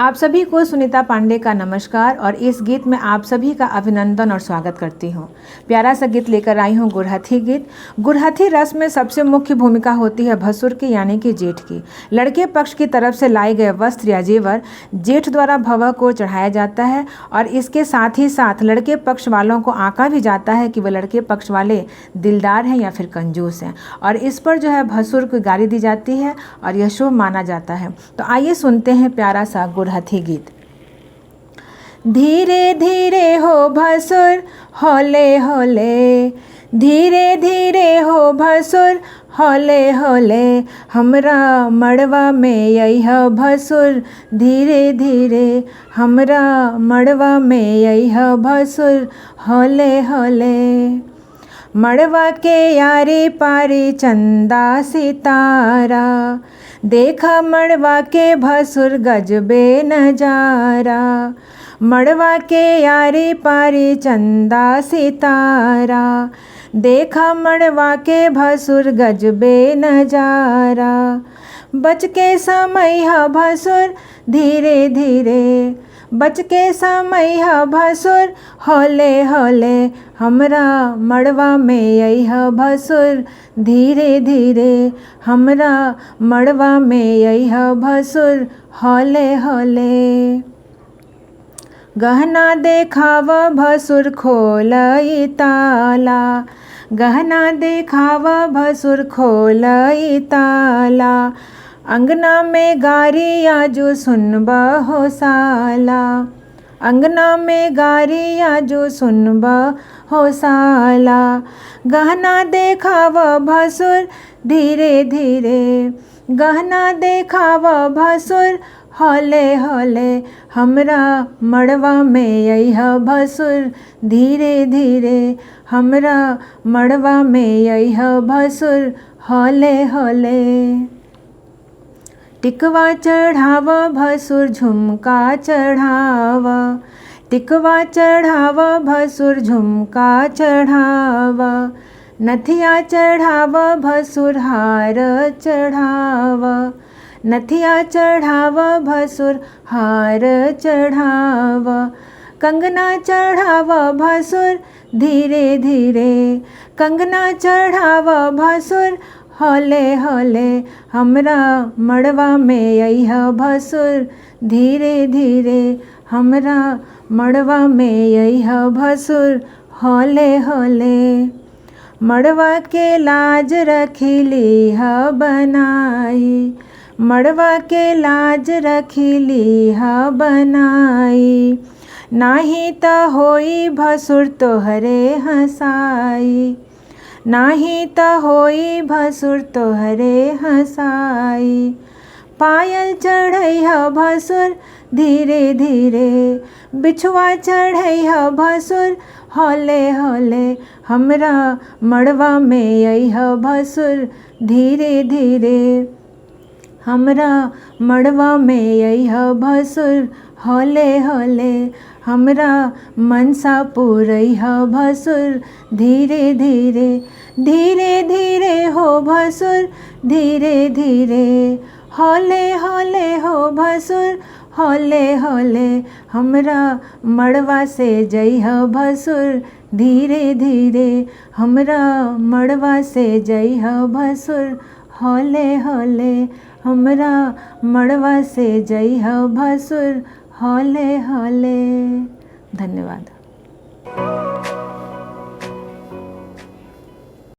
आप सभी को सुनीता पांडे का नमस्कार और इस गीत में आप सभी का अभिनंदन और स्वागत करती हूँ। प्यारा सा गीत लेकर आई हूँ गुरहथी गीत। गुरहथी रस्म में सबसे मुख्य भूमिका होती है भसुर की यानी कि जेठ की। लड़के पक्ष की तरफ से लाए गए वस्त्र या जेवर जेठ द्वारा भव को चढ़ाया जाता है और इसके साथ ही साथ लड़के पक्ष वालों को आंका भी जाता है कि वह लड़के पक्ष वाले दिलदार हैं या फिर कंजूस हैं, और इस पर जो है भसुर को गाली दी जाती है और यह शुभ माना जाता है। तो आइए सुनते हैं प्यारा सा गुरहथी गीत। धीरे धीरे हो भसुर होले होले, धीरे धीरे हो भसुर होले होले, हमरा मड़वा में यह भसुर धीरे धीरे, हमरा मड़वा में यह भसुर होले होले। मड़वा के यारी पारी चंदा सितारा, देखा मड़वा के भसुर गजबे नजारा। मड़वा के यारी पारी चंदा सितारा, देखा मड़वा के भसुर गजबे नजारा। बच के समय भसुर धीरे धीरे, बच के समय भसुर होले होले, हमरा मड़वा में यह भसुर धीरे धीरे, हमरा मड़वा में यह भसुर होले होले। गहना देखाव भसुर खोलई ताला, गहना देखाव भसुर खोलई ताला। अंगना में गारी आजू सुनब हो साला, अंगना में गारी आजू सुनब हो साला। गहना देखाव भसुर धीरे धीरे, गहना देखाव भसुर होले होले, हमरा मड़वा में यह भसुर धीरे धीरे, हमरा मड़वा में यह भसुर होले होले। टिकवा चढ़ाव भसुर झुमका चढ़ाव, टिकवा चढ़ाव भसुर झुमका चढ़ाव। नथिया चढ़ाव भसुर हार चढ़ाव, नथिया चढ़ाव भसुर हार चढ़ाव। कंगना चढ़ाव भसुर धीरे धीरे, कंगना चढ़ाव भसुर होले होले, हमरा मड़वा में यह भसुर धीरे धीरे, हमरा मड़वा में यह भसुर होले होले। मड़वा के लाज रखिली ह बनाई, मड़वा के लाज रखिली ह बनाई। नाही त होई भसुर तोहरे हंसाई, नाही त होई भसुर तोहरे हंसाई। पायल चढ़ैह भसुर धीरे धीरे, बिछुआ चढ़ैह भसुर होले होले, हमरा मड़वा में यह भसुर धीरे धीरे, हमरा मड़वा में यह भसुर होले होले। हमरा मनसा पूरैह भसुर धीरे धीरे, धीरे धीरे हो भसुर धीरे धीरे, होले होले हो भसुर होले होले, हमरा मड़वा से जइह भसुर धीरे धीरे, हमरा मड़वा से जइह भसुर होले होले, हमरा मड़वा से जइह भसुर होले होले। धन्यवाद।